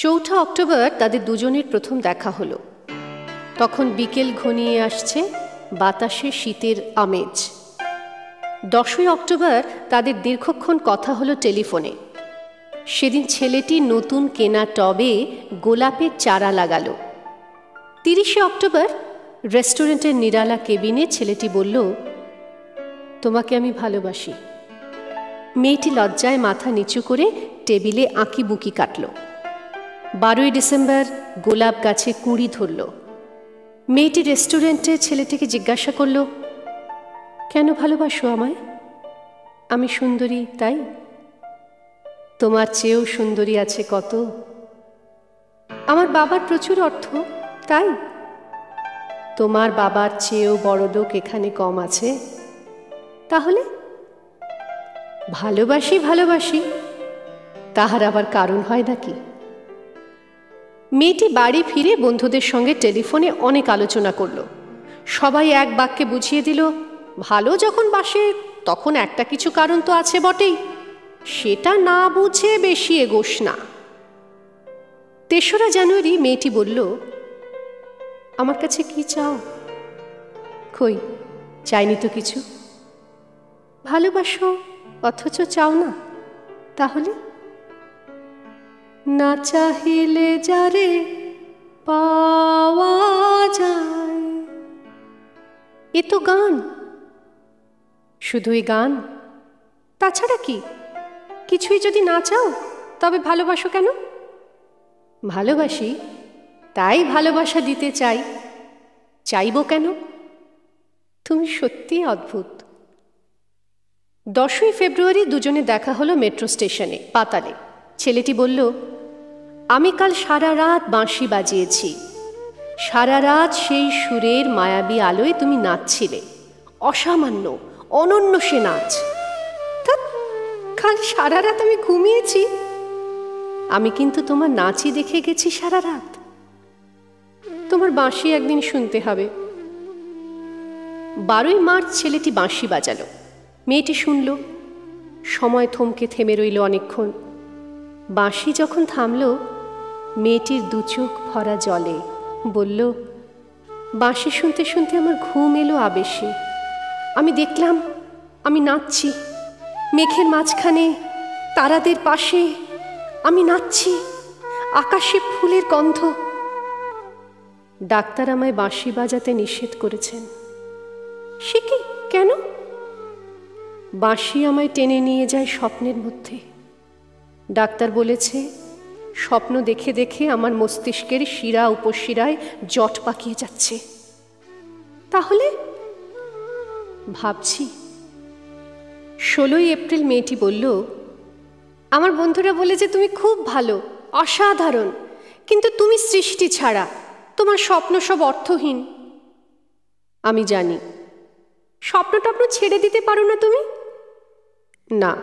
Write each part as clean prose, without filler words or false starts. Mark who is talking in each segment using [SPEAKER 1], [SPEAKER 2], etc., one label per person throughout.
[SPEAKER 1] চৌঠা অক্টোবর তাদের দুজনের প্রথম দেখা হলো। তখন বিকেল ঘনিয়ে আসছে, বাতাসে শীতের আমেজ। 10ই অক্টোবর তাদের দীর্ঘক্ষণ কথা হলো টেলিফোনে। সেদিন ছেলেটি নতুন কেনা টবে গোলাপের চারা লাগালো। 30শে অক্টোবর রেস্টুরেন্টের নিরালা কেবিনে ছেলেটি বলল, তোমাকে আমি ভালোবাসি। মেয়েটি লজ্জায় মাথা নিচু করে টেবিলে আঁকি বুকি কাটল। 12ই ডিসেম্বর গোলাপ গাছে কুঁড়ি ধরল। মেয়েটি রেস্টুরেন্টে ছেলেটিকে জিজ্ঞাসা করল, কেন ভালোবাসো আমায়? আমি সুন্দরী তাই? তোমার চেয়েও সুন্দরী আছে কত। আমার বাবার প্রচুর অর্থ তাই? তোমার বাবার চেয়েও বড়লোক এখানে কম আছে। তাহলে ভালোবাসি ভালোবাসি, তাহার আবার কারণ হয় নাকি? মেয়েটি বাড়ি ফিরে বন্ধুদের সঙ্গে টেলিফোনে অনেক আলোচনা করল। সবাই এক বাক্যে বুঝিয়ে দিল, ভালো যখন বাসে তখন একটা কিছু কারণ তো আছে বটেই, সেটা না বুঝে বেশি এগোস না। 3রা জানুয়ারি মেয়েটি বলল, আমার কাছে কি চাও? কই, চাইনি তো কিছু। ভালোবাসো অথচ চাও না, তাহলে? না চাহিলে যারে পাওয়া যায়। এ তো গান। শুধুই গান? তাছাড়া কি? কিছুই যদি না চাও তবে ভালোবাসো কেন? ভালোবাসি তাই ভালোবাসা দিতে চাই। চাইব কেন? তুমি সত্যি অদ্ভুত। 10ই ফেব্রুয়ারি দুজনে দেখা হলো মেট্রো স্টেশনে পাতালে। ছেলেটি বলল, আমি কাল সারা রাত বাঁশি বাজিয়েছি। সারা রাত সেই সুরের মায়াবী আলোয় তুমি নাচছিলে। অসামান্য অনন্য সে নাচ। কাল সারা রাত আমি ঘুমিয়েছি। আমি কিন্তু তোমার নাচই দেখে গেছি সারা রাত। তোমার বাঁশি একদিন শুনতে হবে। 12ই মার্চ ছেলেটি বাঁশি বাজালো। মেয়েটি শুনল। সময় থমকে থেমে রইল অনেকক্ষণ। বাঁশি যখন থামল, মেয়েটির দু চোখ ভরা জলে। বলল, বাঁশি শুনতে শুনতে আমার ঘুম এলো আবেশে। আমি দেখলাম আমি নাচছি মেঘের মাঝখানে, তারাদের পাশে। আমি নাচছি, আকাশে ফুলের গন্ধ। ডাক্তার আমায় বাঁশি বাজাতে নিষেধ করেছেন। সে কি, কেন? বাঁশি আমায় টেনে নিয়ে যায় স্বপ্নের মধ্যে। ডাক্তার বলেছে, স্বপ্ন দেখে দেখে আমার মস্তিষ্কের শিরা উপশিরায় জট পাকিয়ে যাচ্ছে। তাহলে ভাবছি। 16ই এপ্রিল মেয়েটি বলল, আমার বন্ধুরা বলেছে তুমি খুব ভালো, অসাধারণ, কিন্তু তুমি সৃষ্টি ছাড়া, তোমার স্বপ্ন সব অর্থহীন। আমি জানি। স্বপ্ন টপ্ন ছেড়ে দিতে পারো না তুমি? না।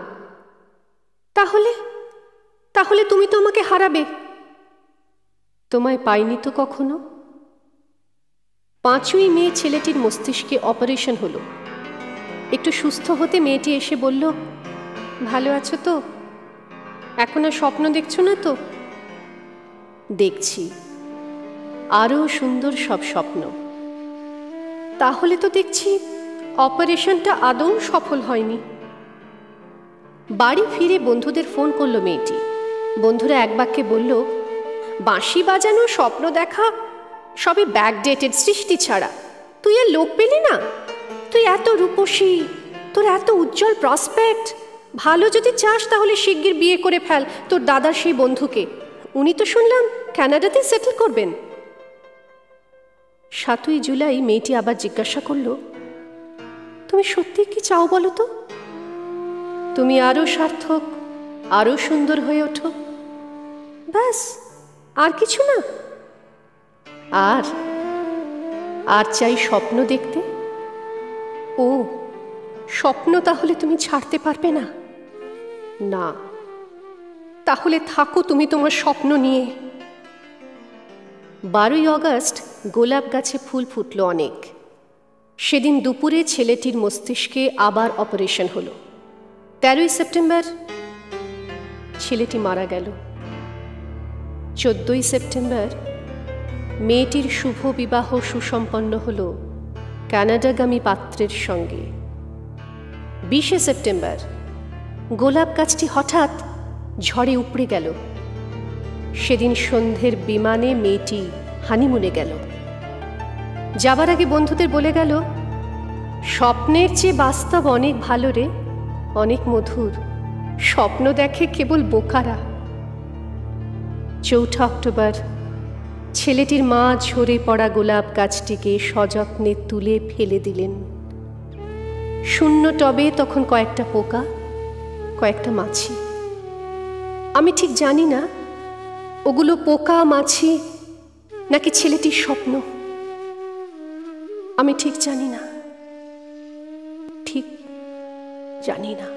[SPEAKER 1] তাহলে তাহলে তুমি তো আমাকে হারাবে। তোমায় পাইনি তো কখনো। 5ই মে ছেলেটির মস্তিষ্কে অপারেশন হলো। একটু সুস্থ হতে মেয়েটি এসে বলল, ভালো আছো তো? এখন আর স্বপ্ন দেখছো না তো? দেখছি, আরও সুন্দর সব স্বপ্ন। তাহলে তো দেখছি অপারেশনটা আদৌ সফল হয়নি। বাড়ি ফিরে বন্ধুদের ফোন করলো মেয়েটি। বন্ধুরা এক বাক্যে বলল, বাঁশি বাজানো, স্বপ্ন দেখা সবই ব্যাকডেটেড, সৃষ্টি ছাড়া। তুই আর লোক পেলি না? তুই এত রূপসী, তোর এত উজ্জ্বল প্রসপেক্ট। ভালো যদি চাস তাহলে শিগগির বিয়ে করে ফেল তোর দাদার সেই বন্ধুকে। উনি তো শুনলাম কানাডাতে সেটেল করবেন। 7ই জুলাই মেয়েটি আবার জিজ্ঞাসা করল, তুমি সত্যি কি চাও বলো তো? তুমি আরো সার্থক, আরো সুন্দর হয়ে ওঠো, ব্যাস, আর কিছু না? আর চাই স্বপ্ন দেখতে। ও, স্বপ্ন তাহলে তুমি ছাড়তে পারবে না? না। তাহলে থাকো তুমি তোমার স্বপ্ন নিয়ে। 12ই অগস্ট গোলাপ গাছে ফুল ফুটল অনেক। সেদিন দুপুরে ছেলেটির মস্তিষ্কে আবার অপারেশন হলো। 13ই সেপ্টেম্বর ছেলেটি মারা গেল। 14ই সেপ্টেম্বর মেয়েটির শুভ বিবাহ সুসম্পন্ন হল কানাডাগামী পাত্রের সঙ্গে। 20শে সেপ্টেম্বর গোলাপ গাছটি হঠাৎ ঝড়ে উপড়ে গেল। সেদিন সন্ধ্যের বিমানে মেয়েটি হানিমুনে গেল। যাবার আগে বন্ধুদের বলে গেল, স্বপ্নের চেয়ে বাস্তব অনেক ভালো রে, অনেক মধুর। স্বপ্ন দেখে কেবল বোকারা। 4 অক্টোবর ছেলেটির মা ঝরে পড়া গোলাপ গাছটিকে সযত্নে তুলে ফেলে দিলেন। শূন্য টবে তখন কয়েকটা পোকা, কয়েকটা মাছি। আমি ঠিক জানি না ওগুলো পোকা, মাছি নাকি ছেলেটির স্বপ্ন। আমি ঠিক জানি না, ঠিক জানি না।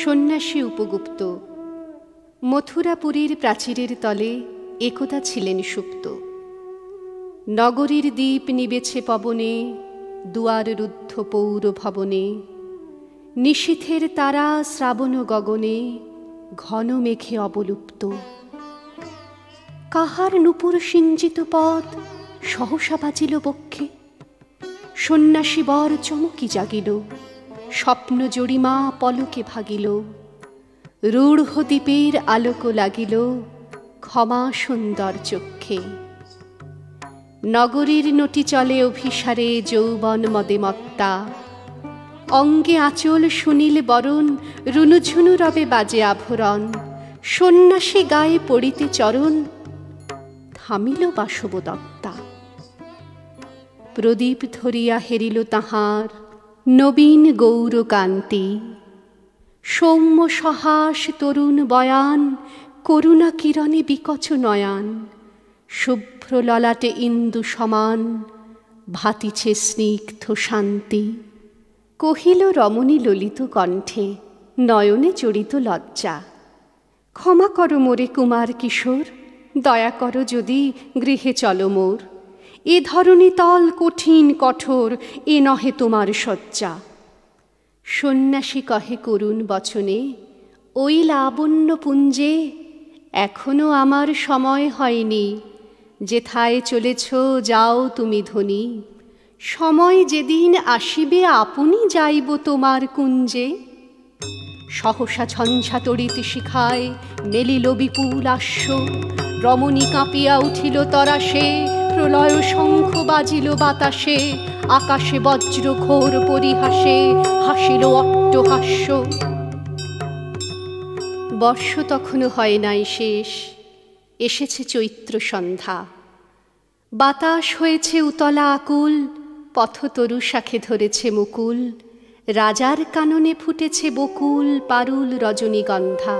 [SPEAKER 1] সন্ন্যাসী উপগুপ্ত। মথুরাপুরীর প্রাচীরের তলে একদা ছিলেন সুপ্ত। নগরীর দ্বীপ নিবেছে পবনে, দুয়ার রুদ্ধ পৌর ভবনে। নিশীথের তারা শ্রাবণ গগনে, ঘন মেঘে অবলুপ্ত। কাহার নূপুর সিঞ্চিত পদ সহসা বাজিল বক্ষে। সন্ন্যাসী বর চমকি জাগিল, স্বপ্ন জরিমা পলকে ভাগিল। রূঢ় দ্বীপের আলোক লাগিল, ক্ষমা সুন্দর চক্ষে। নগরীর নটি চলে অভিসারে, যৌবন মদে মত্তা। অঙ্গে আঁচল সুনীল বরণ, রুনুঝুনু রবে বাজে আভরণ। সন্ন্যাসী গায়ে পড়িতে চরণ, থামিল বাসবদত্তা। প্রদীপ ধরিয়া হেরিল তাহার নবীন গৌরকান্তি। সৌম্য সহাস তরুণ বয়ান, করুণা কিরণে বিকচ নয়ান। শুভ্র ললাটে ইন্দু সমান, ভাতিছে স্নিগ্ধ শান্তি। কহিল রমণী ললিত কণ্ঠে, নয়নে জড়িত লজ্জা। ক্ষমা করো মোরে কুমার কিশোর, দয়া করো যদি গৃহে চলো মোর। এ ধরণী তল কঠিন কঠোর, এ নহে তোমার শয্যা। সন্ন্যাসী কহে করুণ বচনে, ওই লাবণ্য পুঞ্জে এখনো আমার সময় হয়নি। যেথায় চলেছ যাও তুমি ধনী, সময় যেদিন আসিবে আপনি যাইব তোমার কুঞ্জে। সহসা ঝঞ্ঝা তড়িৎ শিখায় মেলিল বিপুল আস্য। রমণী কাঁপিয়া উঠিল তরাসে, প্রলয় শঙ্খ বাজিল বাতাসে। আকাশে বজ্র ঘোর পরিহাসে, হাসিল অট্টহাস্য। বর্ষ তখনও হয় নাই শেষ, এসেছে চৈত্র সন্ধ্যা। বাতাস হয়েছে উতলা আকুল, পথতরু শাখে ধরেছে মুকুল। রাজার কাননে ফুটেছে বকুল, পারুল রজনীগন্ধা।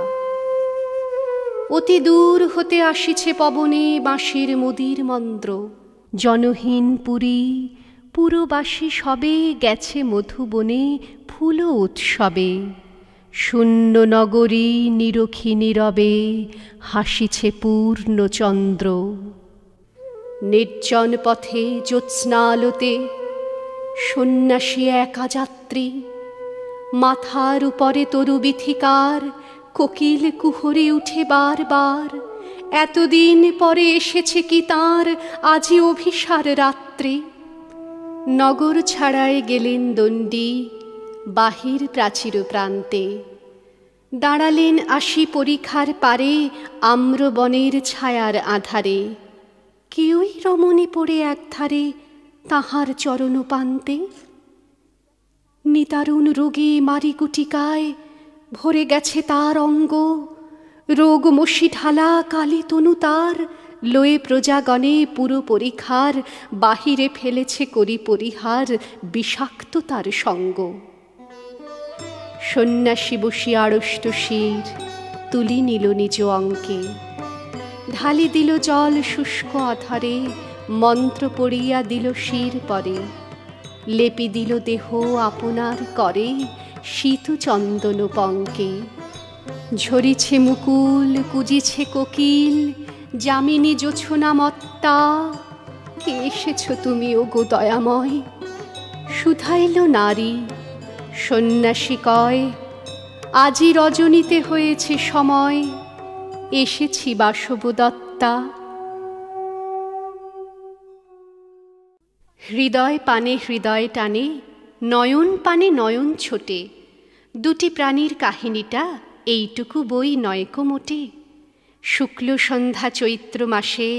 [SPEAKER 1] অতি দূর হতে আসিছে পবনে বাঁশির মুদির মন্দ্র। জনহীন পুরী পুরবাসী সবে, গেছে মধুবনে ফুল উৎসবে। শূন্য নগরী নিরখী নীরবে, হাসিছে পূর্ণচন্দ্র। নির্জন পথে জ্যোৎস্নালোতে সন্ন্যাসী একা যাত্রী। মাথার উপরে তরু বিথিকার, কোকিল কুহরে উঠে বার বার। এতদিন পরে এসেছে কি তাঁর আজি অভিসার রাত্রি। নগর ছাড়ায় গেলেন দণ্ডী, বাহির প্রাচীর প্রান্তে। দাঁড়ালেন আসি পরিখার পারে, আম্রবনের ছায়ার আধারে। কেউই রমণী পড়ে একধারে, তাহার চরণ পান্তে। নিতারুণ রোগে মারিগুটিকায় ভরে গেছে তার অঙ্গ। রোগ মশি ঢালা কালী তনু তার, লয়ে প্রজাগণে পুরো পরিখার। বাহিরে ফেলেছে করি পরিহার, বিষাক্ত তার সঙ্গ। সন্ন্যাসী বসি আড়ষ্ট শির, তুলি নিল নিজ অঙ্কে। ঢালি দিল জল শুষ্ক আধারে, মন্ত্র পড়িয়া দিল শির পরে। লেপি দিল দেহ আপনার করে, শীত চন্দন পঙ্কে। ঝরিছে মুকুল কুজিছে কোকিল, যামিনী জোছনা মত্তা। কে এসেছ তুমি ওগো দয়াময়, শুধাইল নারী সন্ন্যাসী কয়, আজি রজনীতে হয়েছে সময়, এসেছি বাসবদত্তা। হৃদয় পানে হৃদয় টানে, নয়ন পানে নয়ন ছোটে, দুটি প্রাণীর কাহিনীটা এইটুকু বই নয়কো মোটে। শুক্ল সন্ধ্যা চৈত্র মাসে,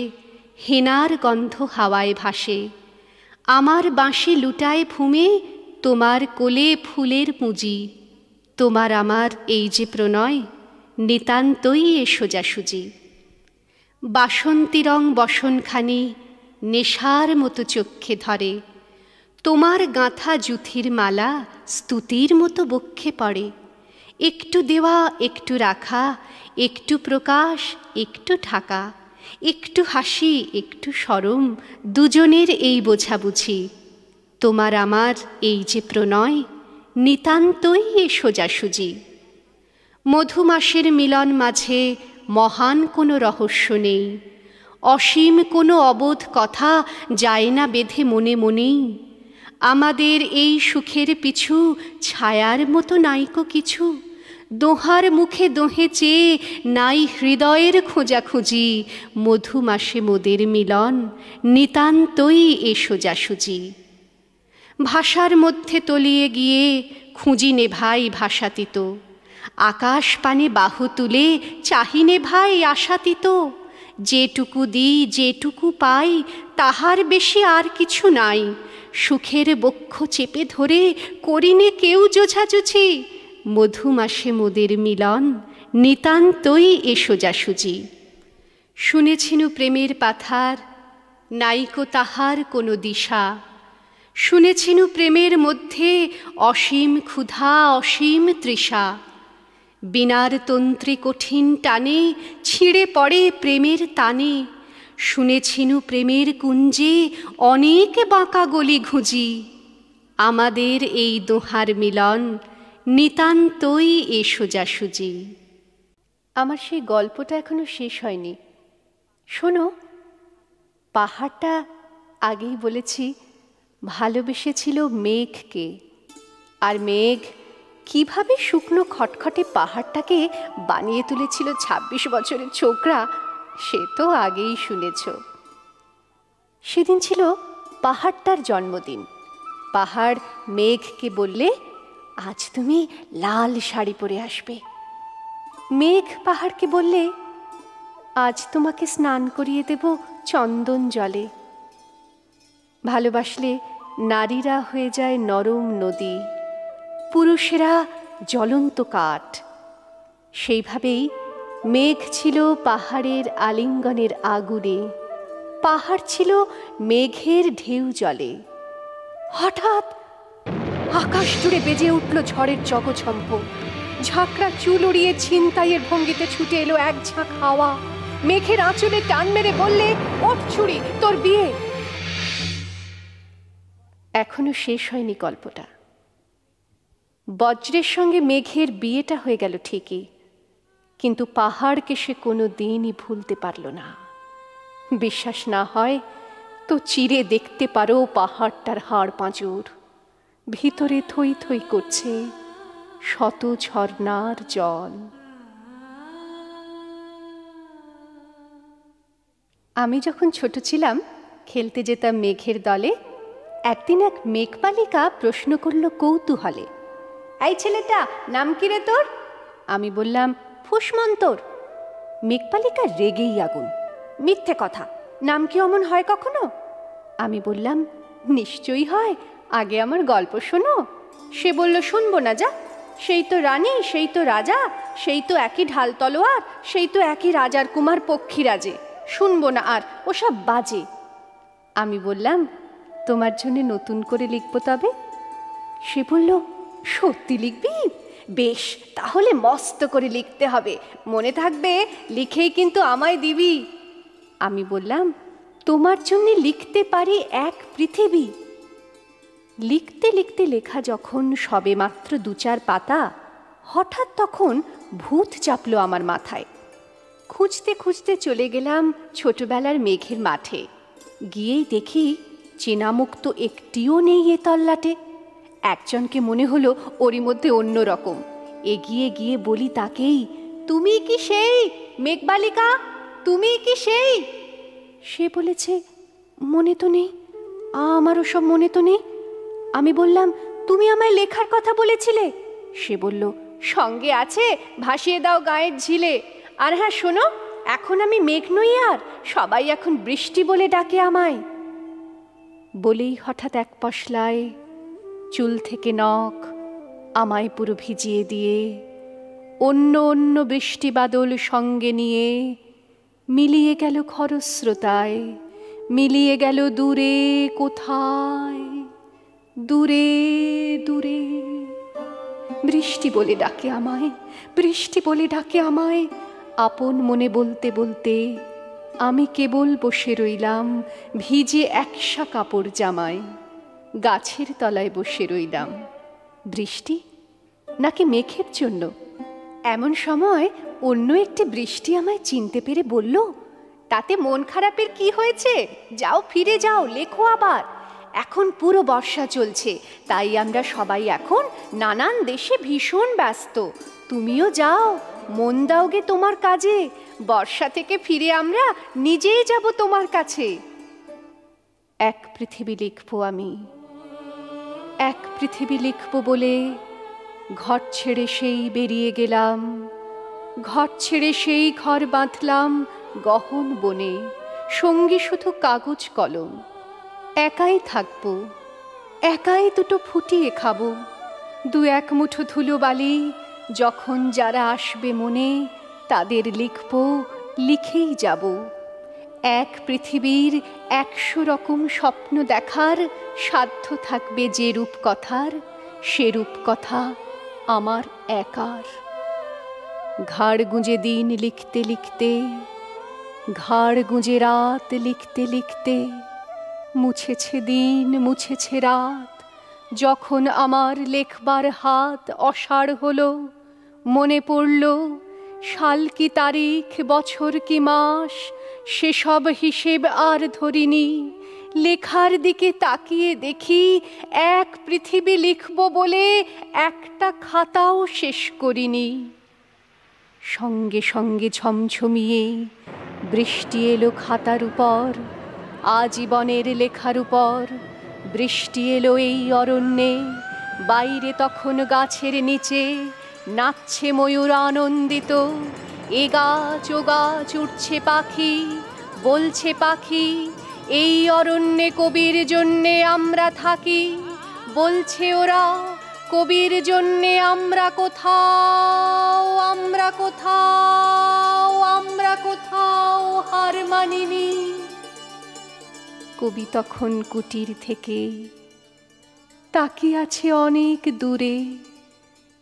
[SPEAKER 1] হেনার গন্ধ হাওয়ায় ভাসে, আমার বাঁশি লুটায় ফুমে, তোমার কোলে ফুলের পুঁজি। তোমার আমার এই যে প্রণয়, নিতান্তই এ সোজাসুজি। বাসন্তী রং বসনখানি নেশার মতো চক্ষে ধরে, তোমার গাঁথা জুথির মালা স্তুতির মতো বক্ষে পড়ে। একটু দেওয়া একটু রাখা, একটু প্রকাশ একটু ঢাকা, একটু হাসি একটু শরম, দুজনের এই বোঝাবুঝি। তোমার আমার এই যে প্রণয়, নিতান্তই এ সোজাসুজি। মধুমাসের মিলন মাঝে মহান কোনো রহস্য নেই, অসীম কোনো অবোধ কথা যায় না বেঁধে মনে মনেই। আমাদের এই সুখের পিছু ছায়ার মতো নাইকো কিছু, দোহার মুখে দোহে চেয়ে নাই হৃদয়ের খোঁজাখুঁজি। মধুমাসে মোদের মিলন, নিতান্তই এ সোজাসুজি। ভাষার মধ্যে তলিয়ে গিয়ে খুঁজি নে ভাই ভাষাতীত, আকাশ পানে বাহু তুলে চাহিনে ভাই আশাতীত। যেটুকু দিই যেটুকু পাই তাহার বেশি আর কিছু নাই, সুখের বক্ষ চেপে ধরে করিনে কেউ জোছাজুছি। মধুমাসে মোদের মিলন, নিতান্তই এ সোজাসুজি। শুনেছিনু প্রেমের পাথার, নাইকো তাহার কোনো দিশা। শুনেছিনু প্রেমের মধ্যে অসীম ক্ষুধা অসীম তৃষা। বিনার তন্ত্রী কঠিন টানে ছিঁড়ে পড়ে প্রেমের তানে। শুনেছিনু প্রেমের কুঞ্জে অনেক বাঁকা গলি ঘুঁজি। আমাদের এই দোহার মিলন, নিতান্তই এ সোজাসুজি। আমার সেই গল্পটা এখনো শেষ হয়নি, শোনো। পাহাড়টা আগেই বলেছি ভালোবেসেছিল মেঘকে, আর মেঘ কিভাবে শুকনো খটখটে পাহাড়টাকে বানিয়ে তুলেছিল ২৬ বছরের ছোকরা, সে তো আগেই শুনেছ। সেদিন ছিল পাহাড়টার জন্মদিন। পাহাড় মেঘকে বললে, আজ তুমি লাল শাড়ি পরে আসবে। মেঘ পাহাড়কে বললে, আজ তোমাকে স্নান করিয়ে দেব চন্দন জলে। ভালোবাসলে নারীরা হয়ে যায় নরম নদী, পুরুষেরা জ্বলন্ত কাঠ। সেইভাবেই মেঘ ছিল পাহাড়ের আলিঙ্গনের আগুনে, পাহাড় ছিল মেঘের ঢেউ জলে। হঠাৎ আকাশ জুড়ে বেজে উঠল ঝড়ের জগঝম্প। ঝাঁকড়া চুল উড়িয়ে ছিনতাইয়ের ভঙ্গিতে ছুটে এলো এক ঝাঁক হাওয়া। মেঘের আঁচলে টান মেরে বললে, ওঠ ছুরি, তোর বিয়ে। এখনো শেষ হয়নি গল্পটা। বজ্রের সঙ্গে মেঘের বিয়েটা হয়ে গেল ঠিকই, কিন্তু পাহাড়কে সে কোনো দিনই ভুলতে পারল না। বিশ্বাস না হয় তো চিরে দেখতে পারো পাহাড়টার হাড় পাঁজর, ভিতরে থই থই করছে শত ঝর্ণার জল। আমি যখন ছোট ছিলাম খেলতে যেতাম মেঘের দলে। একদিন এক মেঘপালিকা প্রশ্ন করল কৌতূহলে, এই ছেলেটা নাম কি রে তোর? আমি বললাম, ফুসমন্তর। মেঘপালিকা রেগেই আগুন, মিথ্যে কথা, নাম কি অমন হয় কখনো? আমি বললাম, নিশ্চয়ই হয়, আগে আমার গল্প শোনো। সে বলল, শুনবো না, যা। সেই তো রানী, সেই তো রাজা, সেই তো একই ঢাল তলোয়ার, সেই তো একই রাজার কুমার পক্ষীরাজে, শুনবো না আর, ওসব বাজে। আমি বললাম, তোমার জন্য নতুন করে লিখবো তবে। সে বলল, সত্যি লিখবি? বেশ, তাহলে মস্ত করে লিখতে হবে, মনে থাকবে, লিখেই কিন্তু আমায় দিবি। আমি বললাম, তোমার জন্য লিখতে পারি এক পৃথিবী। লিখতে লিখতে লেখা যখন সবে মাত্র ২-৪ পাতা, হঠাৎ তখন ভূত চাপলো আমার মাথায়। খুঁজতে খুঁজতে চলে গেলাম ছোটবেলার মেঘের মাঠে। গিয়েই দেখি চেনা মুখ তো একটিও নেই এ তল্লাটে। একজনকে মনে হলো ওরই মধ্যে অন্য রকম। এগিয়ে গিয়ে বলি তাকেই, তুমি কি সেই মেঘবালিকা? তুমি কি সেই? সে বলেছে, মনে তো নেই, আমারও সব মনে তো নেই। আমি বললাম, তুমি আমায় লেখার কথা বলেছিলে। সে বলল, সঙ্গে আছে, ভাসিয়ে দাও গায়ের ঝিলে। আর হ্যাঁ শোনো, এখন আমি মেঘ নই, আর সবাই এখন বৃষ্টি বলে ডাকে আমায়। বলেই হঠাৎ এক পশলায় চুল থেকে নখ আমায় পুরো ভিজিয়ে দিয়ে অন্য অন্য বৃষ্টি বাদল সঙ্গে নিয়ে মিলিয়ে গেল খরস্রোতায়, মিলিয়ে গেল দূরে কোথায়, দূরে দূরে। বৃষ্টি বলে ডাকে আমায়, বৃষ্টি বলে ডাকে আমায়। আপন মনে বলতে বলতে আমি কেবল বসে রইলাম ভিজে একসা কাপড় জামায়। গাছের তলায় বসে রইলাম। বৃষ্টি নাকি মেঘের জন্য? এমন সময় অন্য একটি বৃষ্টি আমায় চিনতে পেরে বলল, তাতে মন খারাপের কি হয়েছে? যাও, ফিরে যাও, লেখো আবার। এখন পুরো বর্ষা চলছে, তাই আমরা সবাই এখন নানান দেশে ভীষণ ব্যস্ত। তুমিও যাও, মন দাওগে তোমার কাজে। বর্ষা থেকে ফিরে আমরা নিজেই যাব তোমার কাছে। এক পৃথিবী লিখবো আমি, এক পৃথিবী লিখবো বলে ঘর ছেড়ে সেই বেরিয়ে গেলাম। ঘর ছেড়ে সেই ঘর বাঁধলাম গহন বনে, সঙ্গী শুধু কাগজ কলম। একাই থাকবো, একাই দুটো ফুটিয়ে খাবো। দু এক মুঠো ধুলো বালি, যখন যারা আসবে মনে তাদের লিখবো, লিখেই যাব। এক পৃথিবীর 100 রকম স্বপ্ন দেখার সাধ্য থাকবে যে রূপকথার, সে রূপকথা আমার একার। ঘাড় গুঁজে দিন লিখতে লিখতে, ঘাড় গুঁজে রাত লিখতে লিখতে, মুছেছে দিন মুছেছে রাত। যখন আমার লেখবার হাত অসাড় হলো, মনে পড়ল সাল কি তারিখ, বছর কি মাস, সেসব হিসেব আর ধরিনি। লেখার দিকে তাকিয়ে দেখি এক পৃথিবী লিখব বলে একটা খাতাও শেষ করিনি। সঙ্গে সঙ্গে ঝমঝমিয়ে বৃষ্টি এলো খাতার উপর, আজীবনের লেখার উপর। বৃষ্টি এলো এই অরণ্যে, বাইরে তখন গাছের নিচে নাচছে ময়ূর আনন্দিত। এ গাছ ও গাছ উঠছে পাখি, বলছে পাখি, এই অরণ্যে কবির জন্যে আমরা থাকি। বলছে ওরা, কবির জন্যে আমরা কোথাও, আমরা কোথাও, আমরা কোথাও হার মানিনি। কবি তখন কুটির থেকে তাকিয়ে আছে অনেক দূরে,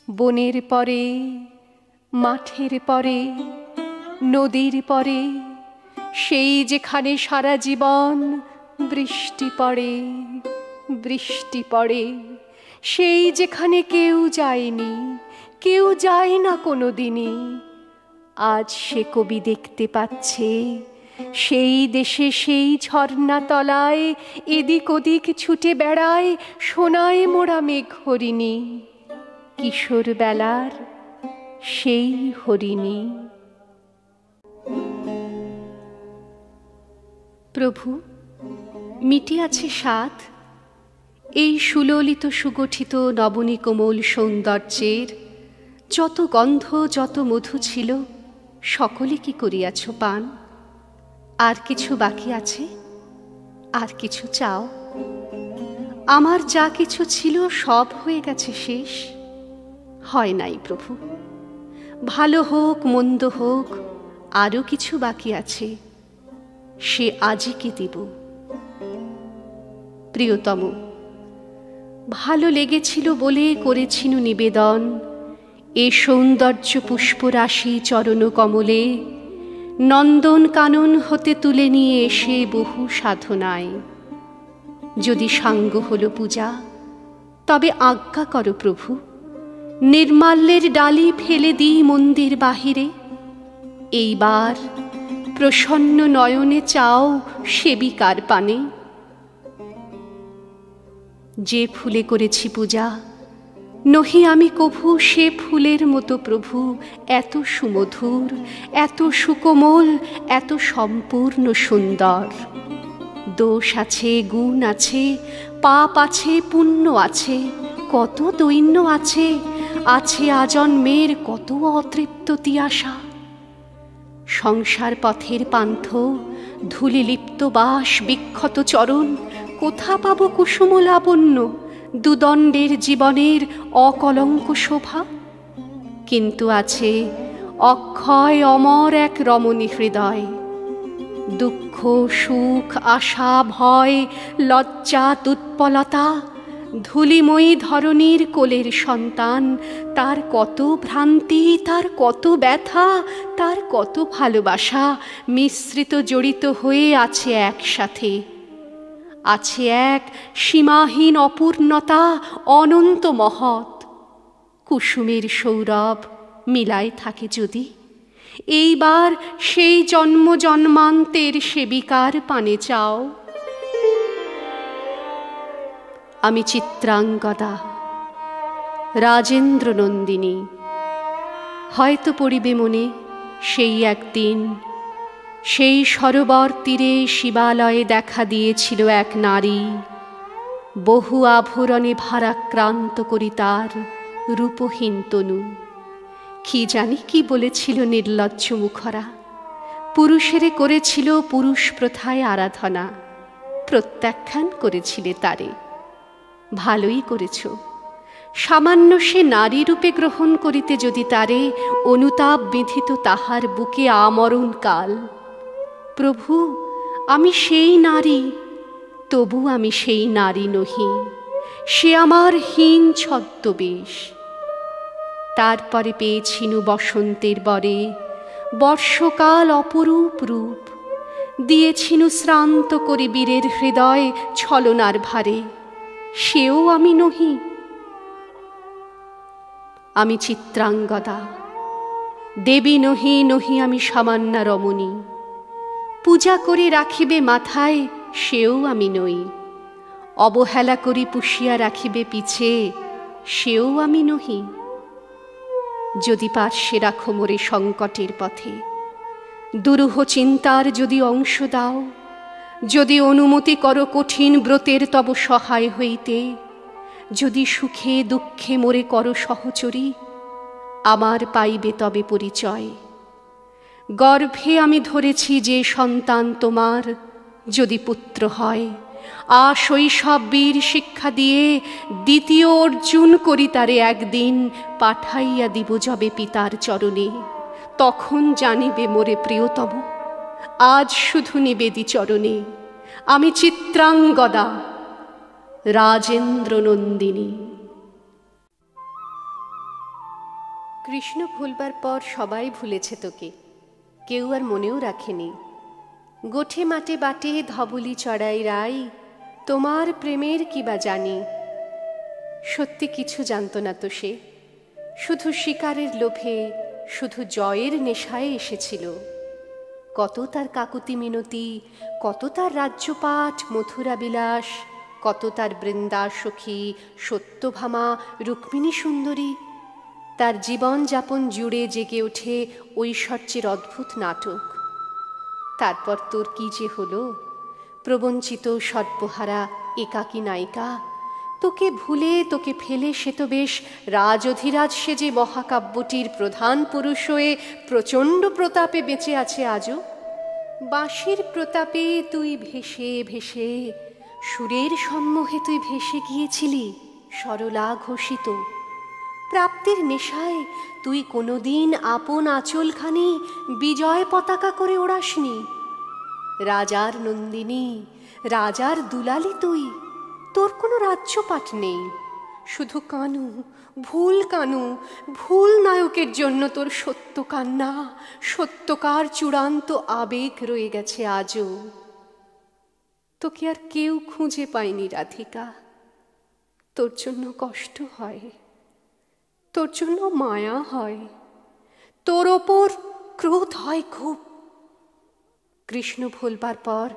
[SPEAKER 1] বনের পরে, মাঠের পরে, নদীর পরে, সেই যেখানে সারা জীবন বৃষ্টি পড়ে, বৃষ্টি পড়ে। সেই যেখানে কেউ যায়নি, কেউ যায় না কোনো দিনই। আজ সে কবি দেখতে পাচ্ছে সেই দেশে সেই ঝর্ণা তলায় এদিক ওদিক ছুটে বেড়ায় সোনায় মোড়া মেঘ হরিণী, কিশোর বেলার সেই হরিণী। প্রভু, মিটে আছে স্বাদ এই সুললিত সুগঠিত নবনী কোমল সৌন্দর্যের। যত গন্ধ যত মধু ছিল সকলে কি করিয়াছ পান? আর কিছু বাকি আছে? আর কিছু চাও? আমার যা কিছু ছিল সব হয়ে গেছে শেষ। হয় নাই প্রভু, ভালো হোক মন্দ হোক, আরও কিছু বাকি আছে, সে আজই কি দিব। প্রিয়তম, ভালো লেগেছিল বলে করেছিনু নিবেদন এ সৌন্দর্য পুষ্পরাশি চরণ কমলে। নন্দন কানন হতে তুলে নিয়ে এসে বহু সাধনায় যদি সাঙ্গ হল পূজা, তবে আজ্ঞা করো প্রভু, নির্মাল্যের ডালি ফেলে দিই মন্দির বাহিরে। এইবার প্রসন্ন নয়নে চাও সেবিকার পানে। যে ফুলে করেছি পূজা, নহি আমি কভু সে ফুলের মতো প্রভু, এত সুমধুর, এত সুকোমল, এত সম্পূর্ণ সুন্দর। দোষ আছে, গুণ আছে, পাপ আছে, পুণ্য আছে, কত দৈন্য আছে, আছে আজন্মের কত অতৃপ্ত তিয়াসা। সংসার পথের পান্থ, ধূলিলিপ্ত বাস, বিক্ষত চরণ, কোথা পাব কুসুম লাবণ্য, দুদণ্ডের জীবনের অকলঙ্ক শোভা? কিন্তু আছে অক্ষয় অমর এক রমণী হৃদয়। দুঃখ, সুখ, আশা, ভয়, লজ্জা, তুৎপলতা, ধূলিময়ী ধরণীর কোলের সন্তান, তার কত ভ্রান্তি, তার কত ব্যথা, তার কত ভালোবাসা মিশ্রিত জড়িত হয়ে আছে একসাথে। আছে এক সীমাহীন অপূর্ণতা, অনন্ত মহৎ। কুসুমের সৌরভ মিলায় থাকে যদি, এইবার সেই জন্ম জন্মান্তের সেবিকার পানে চাও। আমি চিত্রাঙ্গদা, রাজেন্দ্র নন্দিনী। হয়তো পড়িবে মনে সেই একদিন, সেই সরোবর তীরে শিবালয়ে দেখা দিয়েছিল এক নারী, বহু আভরণে ভারাক্রান্ত করি তার রূপহীন তনু। কি জানি কি বলেছিল নির্লজ্জ মুখরা, পুরুষেরে করেছিল পুরুষ প্রথায় আরাধনা, প্রত্যাখ্যান করেছিলে তারে। ভালোই করেছ, সামান্য সে নারী রূপে গ্রহণ করিতে যদি তারে অনুতাপ বিধিত তাহার বুকে আমরণ কাল। প্রভু, আমি সেই নারী, তবু আমি সেই নারী নহি, সে আমার হীন ছদ্মবেশ। তারপরে পেয়েছিনু বসন্তের বরে বর্ষকাল অপরূপ রূপ, দিয়েছিনু শ্রান্ত করি বীরের হৃদয় ছলনার ভারে, সেও আমি নহি। আমি চিত্রাঙ্গদা, দেবী নহি, নহি আমি সামান্যা রমণী। পূজা করে রাখিবে মাথায়, সেও আমি নই। অবহেলা করি পুষিয়া রাখিবে পিছে, সেও আমি নহি। যদি পার্শ্বে রাখো মোরে সংকটের পথে, দুরূহ চিন্তার যদি অংশ দাও, যদি অনুমতি করো কঠিন ব্রতের তব সহায় হইতে, যদি সুখে দুঃখে মোরে করো সহচরী, আমার পাইবে তবে পরিচয়। গর্ভে আমি ধরেছি যে সন্তান তোমার, যদি পুত্র হয়, শৈশব বীর শিক্ষা দিয়ে দ্বিতীয় অর্জুন করি তারে একদিন পাঠাইয়া দিব যবে পিতার চরণে, তখন জানিবে মোরে প্রিয়তম। আজ শুধু নিবেদি চরণে, আমি চিত্রাঙ্গদা, রাজেন্দ্র নন্দিনী। কৃষ্ণ ভুলবার পর সবাই ভুলেছে তোকে, কেউ আর মনেও রাখেনি। গোঠে মাঠে বাটে ধবলি চড়াই রাই, তোমার প্রেমের কি বা জানি। সত্যি কিছু জানত না তো সে, শুধু শিকারের লোভে, শুধু জয়ের নেশায় এসেছিল। কত তার কাকুতি মিনতি, কত তার রাজ্যপাট মথুরা বিলাস, কত তার বৃন্দা সখী সত্যভামা রুক্মিণী সুন্দরী। তার জীবন যাপন জুড়ে জেগে ওঠে ঐশ্বর্যের অদ্ভুত নাটক। তারপর তোর কি যে হলো, প্রবঞ্চিত সর্বহারা একাকী নায়িকা। তোকে ভুলে, তোকে ফেলে সে তো বেশ রাজঅধিরাজ সেজে মহাকাব্যটির প্রধান পুরুষ হয়ে প্রচণ্ড প্রতাপে বেঁচে আছে আজও। বাঁশির প্রতাপে তুই ভেসে ভেসে, সুরের সম্মোহে তুই ভেসে গিয়েছিলি সরলা ঘোষিত। প্রাপ্তির নেশায় তুই কোনোদিন আপন আঁচলখানি বিজয় পতাকা করে ওড়াসনি। রাজার নন্দিনী, রাজার দুলালি তুই, তোর কোনো রাজ্যপাট নেই। শুধু কানু, ভুল কানু, ভুল নায়কের জন্য তোর সত্য কান্না, সত্যকার চূড়ান্ত আবেগ রয়ে গেছে আজও। তোকে আর কেউ খুঁজে পায়নি রাধিকা, তোর জন্য কষ্ট হয়, তোর জন্য মায়া হয়, তোর ওপর ক্রোধ হয় খুব। কৃষ্ণ ভোলবার পর,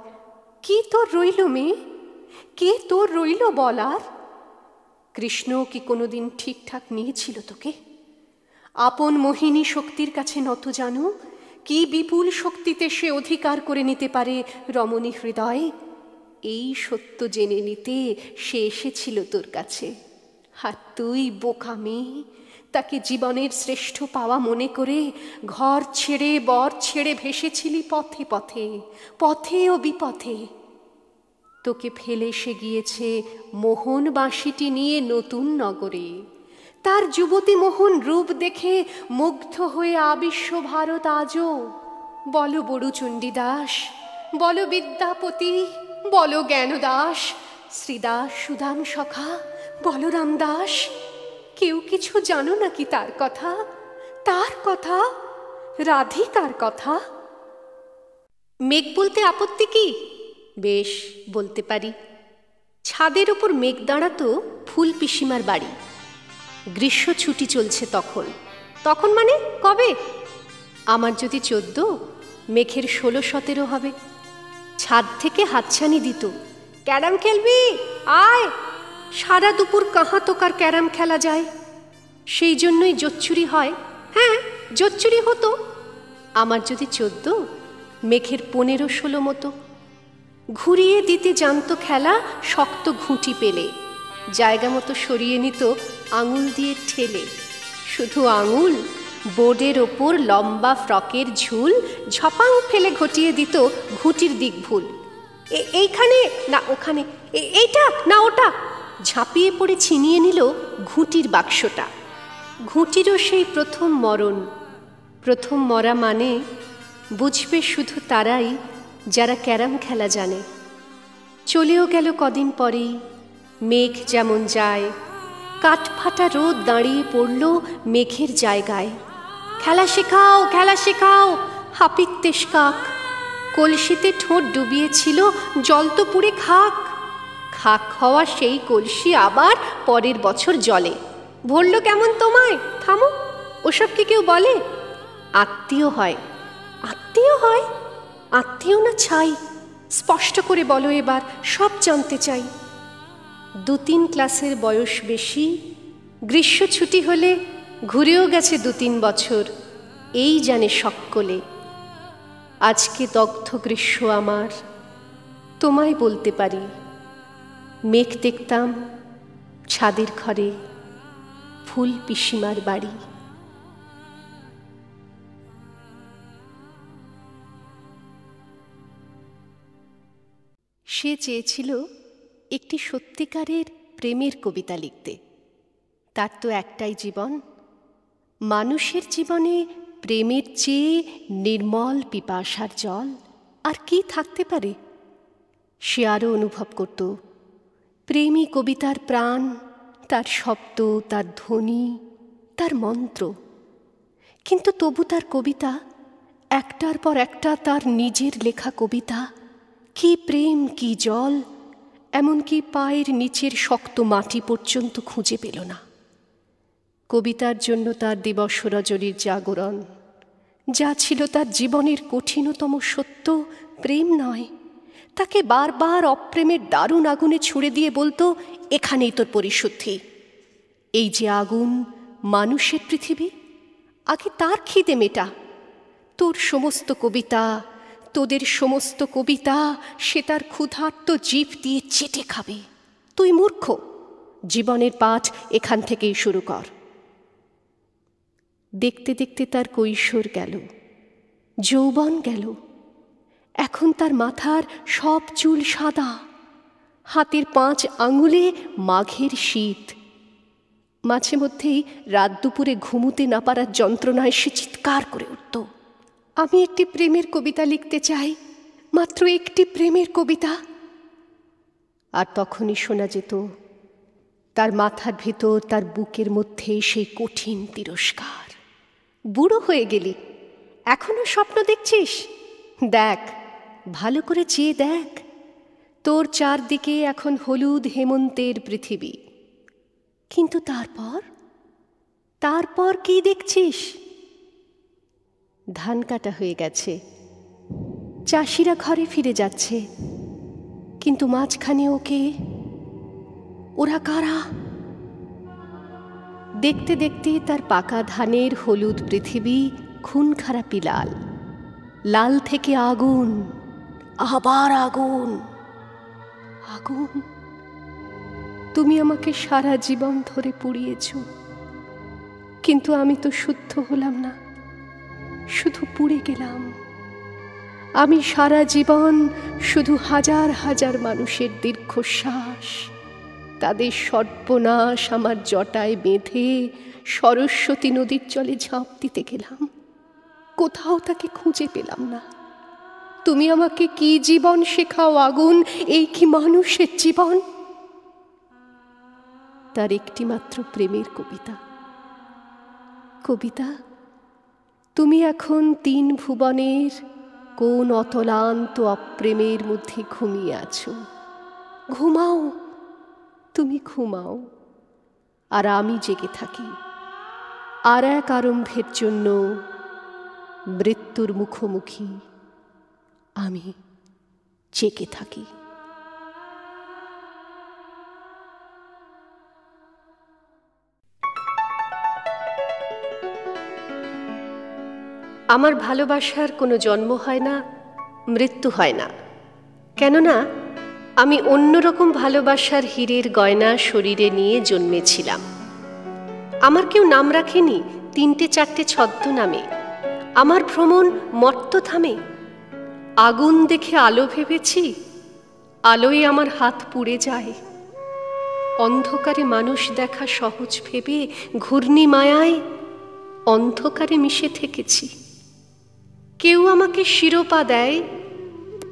[SPEAKER 1] কি তোর রইল মেয়ে, কে তোর রইল বলার? কৃষ্ণ কি কোনোদিন ঠিকঠাক নিয়েছিল তোকে? আপন মোহিনী শক্তির কাছে নত জানু, কি বিপুল শক্তিতে সে অধিকার করে নিতে পারে রমণী হৃদয়, এই সত্য জেনে নিতে সে এসেছিল তোর কাছে। আর তুই বোকা মেয়ে, তাকে জীবনের শ্রেষ্ঠ পাওয়া মনে করে ঘর ছেড়ে বর ছেড়ে ভেসেছিলি পথে পথে, পথে ও বিপথে। তোকে ফেলে সে গিয়েছে মোহন বাঁশিটি নিয়ে নতুন নগরে। তার যুবতী মোহন রূপ দেখে মুগ্ধ হয়ে আবিশ্ব ভারত আজও। বলো বড়ু চণ্ডীদাস, বলো বিদ্যাপতি, বলো জ্ঞানদাস, শ্রীদাস, সুদাম সখা, বলরাম দাস, কেউ কিছু জানো নাকি তার কথা? তার কথা, রাধিকার কথা? মেঘ বলতে আপত্তি কি? বেশ, বলতে পারি। ছাদের ওপর মেঘ দাঁড়াতো ফুল পিসিমার বাড়ি। গ্রীষ্ম ছুটি চলছে তখন। তখন মানে কবে? আমার যদি 14, মেঘের 16-17 হবে। ছাদ থেকে হাতছানি দিত, ক্যারাম খেলবি আয়। সারা দুপুর কাহা তোকার ক্যারাম খেলা যায়, সেই জন্যই জোচ্চুরি হয়। হ্যাঁ, জোচ্চুরি হতো। আমার যদি 14, মেঘের 15-16 মতো। ঘুরিয়ে দিতে জানতো খেলা শক্ত ঘুঁটি পেলে, জায়গা মতো সরিয়ে নিত আঙুল দিয়ে ঠেলে। শুধু আঙুল, বোর্ডের ওপর লম্বা ফ্রকের ঝুল ঝপাং ফেলে ঘটিয়ে দিত ঘুঁটির দিক ভুল। এইখানে না ওখানে, এইটা না ওটা, ঝাঁপিয়ে পড়ে ছিনিয়ে নিল ঘুঁটির বাক্সটা। ঘুঁটিরও সেই প্রথম মরণ। প্রথম মরা মানে বুঝবে শুধু তারাই যারা ক্যারাম খেলা জানে। চলেও গেল কদিন পরেই, মেঘ যেমন যায়। কাঠফাটা রোদ দাঁড়িয়ে পড়ল মেঘের জায়গায়। খেলা শেখাও, খেলা শেখাও, হাপিত্যেশ কাক। কলসিতে ঠোঁট ডুবিয়েছিল, জল তো পুড়ে খাক। খাক হওয়া সেই কলসি আবার পরের বছর জলে ভরল কেমন তোমায়? থামো, ওসব কি কেউ বলে? আত্মীয় হয়, আত্মীয় হয়, আত্মীয় না ছাই? স্পষ্ট করে বলো এবার, সব জানতে চাই। 2-3 ক্লাসের বয়স বেশি, গ্রীষ্ম ছুটি হলে ঘুরেও গেছে 2-3 বছর, এই জানে সকলে। আজকে দগ্ধ গ্রীষ্ম আমার, তোমায় বলতে পারি। মেঘ দেখতাম ছাদের ঘরে, ফুল পিসিমার বাড়ি। সে চেয়েছিল একটি সত্যিকারের প্রেমের কবিতা লিখতে। তার তো একটাই জীবন। মানুষের জীবনে প্রেমের চেয়ে নির্মল পিপাসার জল আর কি থাকতে পারে? সে আরও অনুভব করত প্রেমী কবিতার প্রাণ, তার শব্দ, তার ধ্বনি, তার মন্ত্র। কিন্তু তবু তার কবিতা, একটার পর একটা তার নিজের লেখা কবিতা, কি প্রেম, কি জল, এমনকি পায়ের নিচের শক্ত মাটি পর্যন্ত খুঁজে পেল না। কবিতার জন্য তার দিবস রজনীর জাগরণ, যা ছিল তার জীবনের কঠিনতম সত্য, প্রেম নয়। তাকে বারবার অপ্রেমের দারুণ আগুনে ছুঁড়ে দিয়ে বলতো, এখানেই তোর পরিশুদ্ধি। এই যে আগুন, মানুষের পৃথিবী, আগে তার খিদে মেটা। তোর সমস্ত কবিতা, তোদের সমস্ত কবিতা সে তার ক্ষুধার্ত জিভ দিয়ে চেটে খাবে। তুই মূর্খ, জীবনের পাঠ এখান থেকেই শুরু কর। দেখতে দেখতে তার কৈশোর গেল, যৌবন গেল। এখন তার মাথার সব চুল সাদা, হাতের 5 আঙুলে মাঘের শীত। মাঝে মধ্যেই রাত দুপুরে ঘুমুতে না পারার যন্ত্রণায় সে চিৎকার করে উঠত, আমি একটি প্রেমের কবিতা লিখতে চাই, মাত্র একটি প্রেমের কবিতা। আর তখনই শোনা যেত তার মাথার ভেতর, তার বুকের মধ্যে সেই কঠিন তিরস্কার, বুড়ো হয়ে গেলি, এখনো স্বপ্ন দেখছিস? দেখ, ভালো করে চেয়ে দেখ, তোর চারদিকে এখন হলুদ হেমন্তের পৃথিবী। কিন্তু তারপর কি দেখছিস? ধান কাটা হয়ে গেছে, চাষিরা ঘরে ফিরে যাচ্ছে, কিন্তু মাঝখানে ওরা কারা? দেখতে দেখতে তার পাকা ধানের হলুদ পৃথিবী খুন খারাপি লাল, লাল থেকে আগুন, আবার আগুন। আগুন, তুমি আমাকে সারা জীবন ধরে পুড়িয়েছ, কিন্তু আমি তো শুদ্ধ হলাম না, শুধু পুড়ে গেলাম। আমি সারা জীবন শুধু হাজার হাজার মানুষের দীর্ঘশ্বাস, তাদের সর্বনাশ আমার জটায় বেঁধে সরস্বতী নদীর জলে ঝাঁপ দিতে গেলাম। কোথাও তাকে খুঁজে পেলাম না। তুমি আমাকে কি জীবন শেখাও আগুন? এই কি মানুষের জীবন? তার একটি মাত্র প্রেমের কবিতা। কবিতা, তুমি এখন 3 ভুবনের কোন অতলান্ত অপ্রেমের মধ্যে ঘুমিয়ে আছো। ঘুমাও, তুমি ঘুমাও, আর আমি জেগে থাকি আর এক আরম্ভের জন্য। মৃত্যুর মুখোমুখি আমি জেগে থাকি। আমার ভালোবাসার কোনো জন্ম হয় না, মৃত্যু হয় না, কেননা আমি অন্যরকম ভালোবাসার হীরের গয়না শরীরে নিয়ে জন্মেছিলাম। আমার কেউ নাম রাখেনি 3-4টে ছদ্মনামে। আমার ভ্রমণ মর্ত থামে। আগুন দেখে আলো ভেবেছি, আলোয় আমার হাত পুড়ে যায়। অন্ধকারে মানুষ দেখা সহজ ভেবে ঘূর্ণি মায়ায় অন্ধকারে মিশে থেকেছি। কেউ আমাকে শিরোপা দেয়,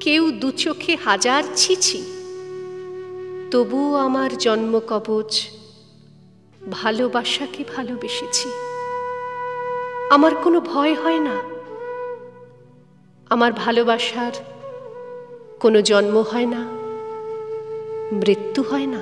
[SPEAKER 1] কেউ 2 চোখে হাজার ছিছি, তবুও আমার জন্মকবচ ভালোবাসাকে ভালোবেসেছি। আমার কোনো ভয় হয় না। আমার ভালোবাসার কোনো জন্ম হয় না, মৃত্যু হয় না।